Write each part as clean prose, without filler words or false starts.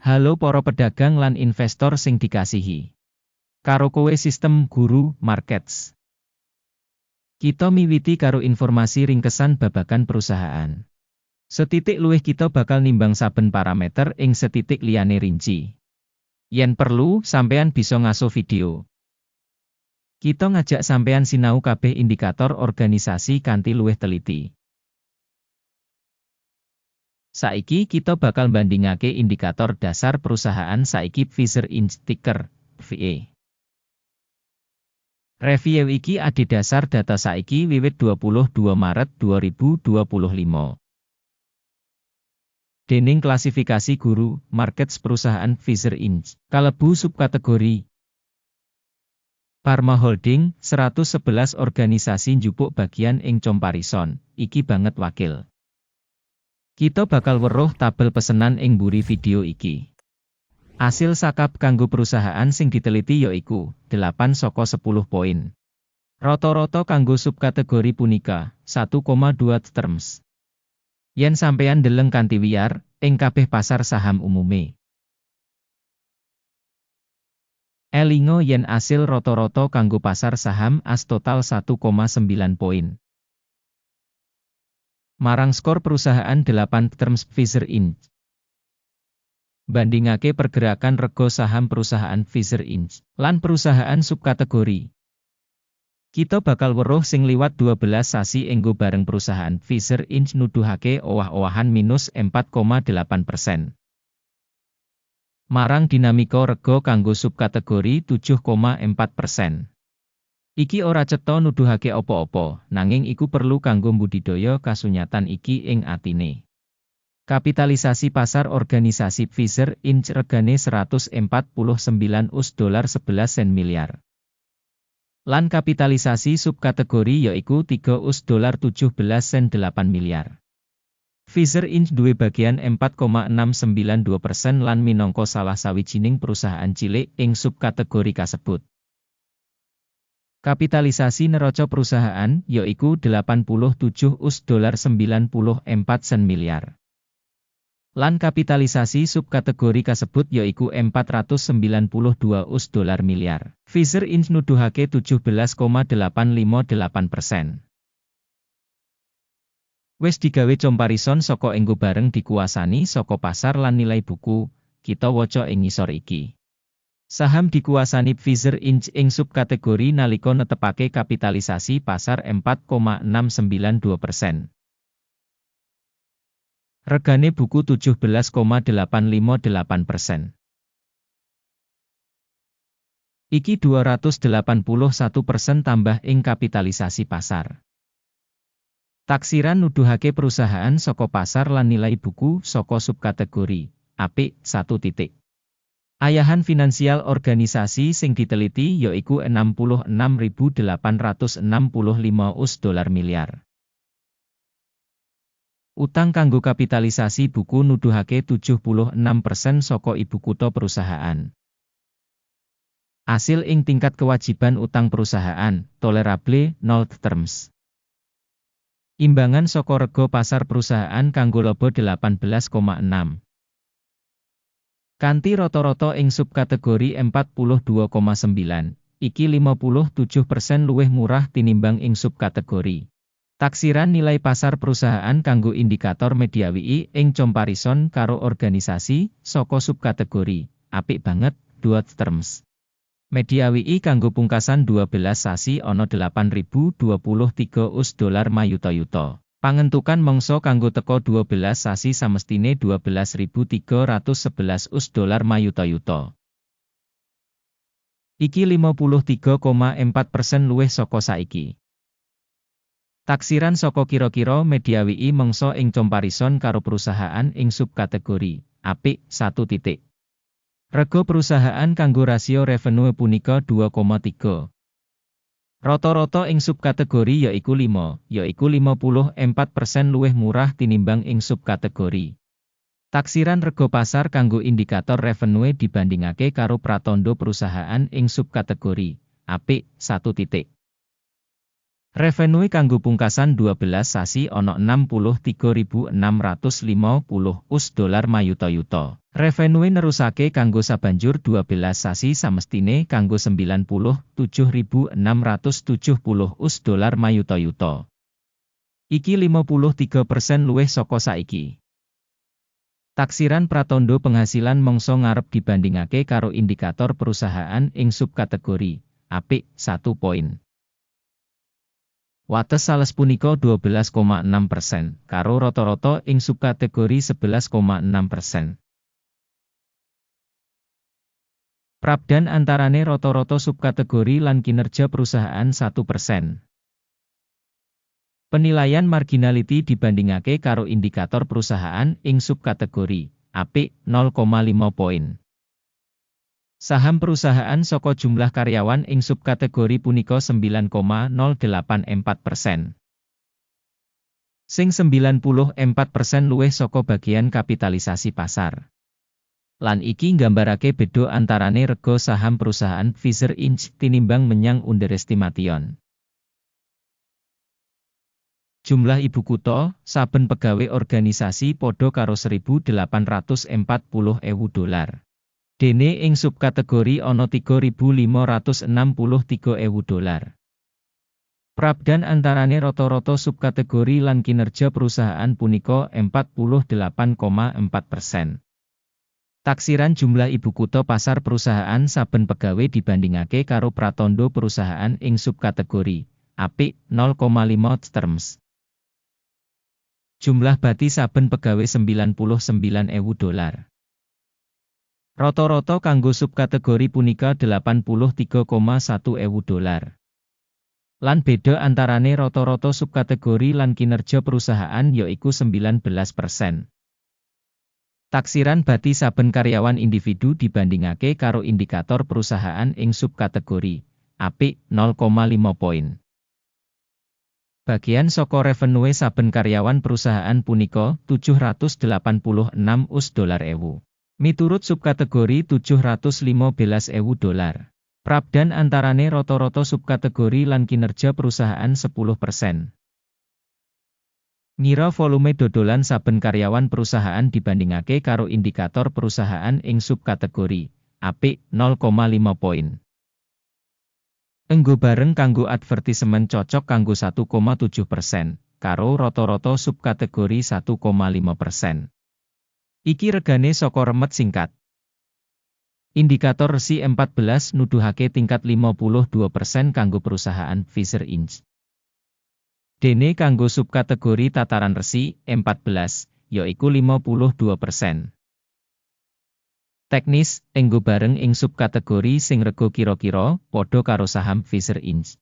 Halo para pedagang lan investor sing dikasihi. Karo kowe Sistem Guru Markets. Kita miwiti karo informasi ringkesan babagan perusahaan. Setitik luwih kita bakal nimbang saben parameter ing setitik liyane rinci. Yen perlu, sampeyan bisa ngaso video. Kita ngajak sampeyan sinau kabeh indikator organisasi kanthi luwih teliti. Saiki kita bakal bandingake indikator dasar perusahaan saiki Pfizer Inc. ticker PHE. Review iki adhedhasar data saiki wiwit 22 Maret 2025. Dening klasifikasi Guru Markets perusahaan Pfizer Inc. kalebu subkategori Pharma Holding, 111 organisasi njupuk bagian ing comparison, iki banget wakil. Kita bakal weruh tabel pesenan ing mburi video iki. Asil sakap kanggo perusahaan sing diteliti yaiku 8 saka 10 poin. Rata-rata kanggo subkategori punika 1,2 terms. Yen sampeyan deleng kanthi wiyar ing kabeh pasar saham umume. Elingo yen asil rata-rata kanggo pasar saham as total 1,9 poin. Marang skor perusahaan 8 terms Pfizer Inc. Bandingake pergerakan rega saham perusahaan Pfizer Inc. lan perusahaan subkategori. Kita bakal weruh sing liwat 12 sasi enggo bareng perusahaan Pfizer Inc. nuduhake owah-owahan minus 4,8%. Marang dinamika rega kanggo subkategori 7,4%. Iki ora cetha nuduhake apa-apa, nanging iku perlu kanggo mbudidaya kasunyatan iki ing atine. Kapitalisasi pasar organisasi Pfizer Inc. regane 149 US$11 sen miliar. Lan kapitalisasi subkategori yaiku 3 US$17 sen 8 miliar. Pfizer Inc. duwe bagian 4,692% lan minangka salah sawijining perusahaan cilik ing subkategori kasebut. Kapitalisasi neraca perusahaan yaiku 87 US$94 sen miliar. Lan kapitalisasi subkategori kasebut yaiku 492 US$ miliar. Pfizer Inc. nuduhake 17,858%. Wes digawe comparison saka enggo bareng dikuasani saka pasar lan nilai buku, kita waca ing ngisor iki. Saham dikuasani Pfizer Inc. ing subkategori nalika netepake kapitalisasi pasar 4,692%. Regane buku 17,858%. Iki 281% tambah ing kapitalisasi pasar. Taksiran nuduhake perusahaan saka pasar lan nilai buku saka subkategori apik 1 titik. Ayahan finansial organisasi sing diteliti yaiku 66.865 US$ miliar. Utang kanggo kapitalisasi buku nuduhake 76% saka ibu kutha perusahaan. Asil ing tingkat kewajiban utang perusahaan, tolerable, 0 terms. Imbangan saka rega pasar perusahaan kanggo laba 18,6. Kanthi rata-rata ing subkategori 42,9, iki 57% luwih murah tinimbang ing subkategori. Taksiran nilai pasar perusahaan kanggo indikator media WI ing comparison karo organisasi saka subkategori apik banget 2 terms. Media WI kanggo pungkasan 12 sasi ana 8.023 US$ mayuta-yuta. Pangentukan mangsa kanggo teka 12 sasi samestine 12.311 US$ mayuta-yuta. Iki 53,4% luwih saka saiki. Taksiran saka kira-kira media WI mangsa ing comparison karo perusahaan ing subkategori apik 1 titik. Rega perusahaan kanggo rasio revenue punika 2,3. Rata-rata ing subkategori yaiku 5, yaiku 54% luwih murah tinimbang ing subkategori. Taksiran rega pasar kanggo indikator revenue dibandingake karo pratandha perusahaan ing subkategori apik 1 titik. Revenue kanggo pungkasan 12 sasi ana 63.650 US$ mayuta-yuta. Revenue nerusake kanggo sabanjur 12 sasi samestine kanggo 97.670 US$ mayuta-yuta. Iki 53% luwih saka saiki. Taksiran pratandha penghasilan mangsa ngarep dibandingake karo indikator perusahaan ing subkategori apik 1 poin. Wates sales punika 12,6%, karo rata-rata ing subkategori 11,6%. Prabdan antarane rata-rata subkategori lan kinerja perusahaan 1%. Penilaian marginality dibandingake karo indikator perusahaan ing subkategori apik 0,5 poin. Saham perusahaan saka jumlah karyawan ing subkategori punika 9,084%. Sing 94% luwih saka bagian kapitalisasi pasar. Lan iki nggambarake beda antarane rega saham perusahaan Pfizer Inc. tinimbang menyang underestimation. Jumlah ibu kutha, saben pegawe organisasi padha karo $1.840.000. Dene ing subkategori ana $3.563.000. Prabdan antarane rata-rata subkategori lan kinerja perusahaan punika 48,4%. Taksiran jumlah ibu kutha pasar perusahaan saben pegawe dibandingake karo pratandha perusahaan ing subkategori apik 0,5 terms. Jumlah bati saben pegawe $99.000. Rata-rata kanggo subkategori punika $83,100. Lan beda antarane rata-rata subkategori lan kinerja perusahaan yaiku 19%. Taksiran bati saben karyawan individu dibandingake karo indikator perusahaan ing subkategori apik 0,5 poin. Bagian saka revenue saben karyawan perusahaan punika $786.000. Miturut subkategori $715.000. Prabdan antarane rata-rata subkategori lan kinerja perusahaan 10%. Ngira volume dodolan saben karyawan perusahaan dibandingake karo indikator perusahaan ing subkategori apik 0,5 poin. Enggo bareng kanggo advertisement cocok kanggo 1,7%, karo rata-rata subkategori 1,5%. Iki regane saka remet singkat. Indikator resi 14 nuduhake tingkat 52% kanggo perusahaan Pfizer Inc. Dene kanggo subkategori tataran resi 14 yaiku 52%. Teknis, enggo bareng ing subkategori sing rega kira-kira padha karo saham Pfizer Inc.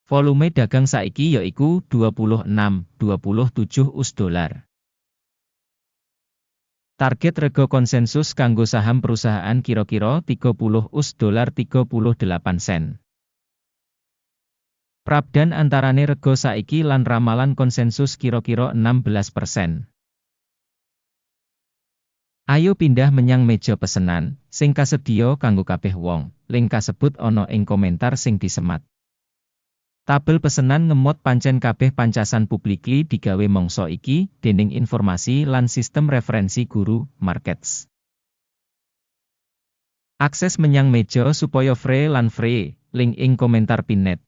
Volume dagang saiki yaiku 26,27 US$. Target rega konsensus kanggo saham perusahaan kira-kira $30.38. Prabdan antarane rega saiki lan ramalan konsensus kira-kira 16%. Ayo pindah menyang meja pesenan, sing kasedya kanggo kabeh wong. Link kasebut ana ing komentar sing disemat. Tabel pesenan ngemot pancen kabeh pancasan publikly digawe mangsa iki dening informasi lan sistem referensi guru markets. Akses menyang meja supaya free lan free, link ing komentar pinnet.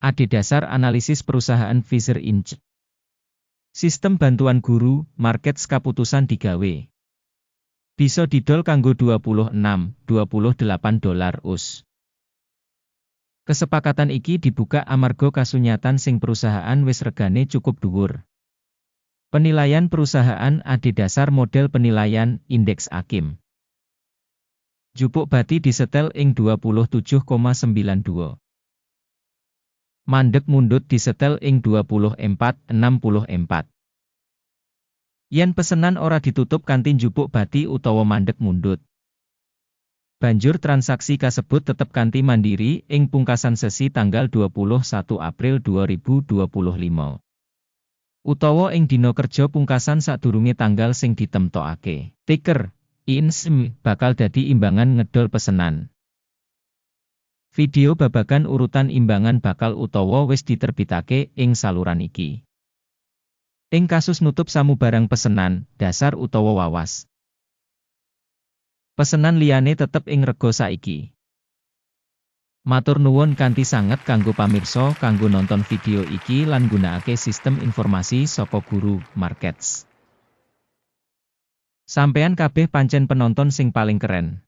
Adhedhasar analisis perusahaan Pfizer Inc. Sistem bantuan guru markets kaputusan digawe. Bisa didol kanggo $26.28 US. Kesepakatan iki dibuka amarga kasunyatan sing perusahaan wis regane cukup dhuwur. Penilaian perusahaan adhedhasar model penilaian indeks AKIM. Jupuk bati disetel ing 27,92. Mandeg mundut disetel ing 24,64. Yen pesenan ora ditutup kanthi jupuk bati utawa mandeg mundut. Banjur transaksi kasebut tetep kanthi mandiri ing pungkasan sesi tanggal 21 April 2025. Utawa ing dina kerja pungkasan sadurunge tanggal sing ditemtokake. Ticker INSM bakal dadi imbangan ngedol pesenan. Video babagan urutan imbangan bakal utawa wis diterbitake ing saluran iki. Ing kasus nutup samubarang pesenan, dasar utawa wawas. Pesenan liyane tetep ing rega saiki. Matur nuwun kanthi sanget kanggo pamirsa kanggo nonton video iki lan gunakake sistem informasi saka Guru Markets. Sampeyan kabeh pancen penonton sing paling keren.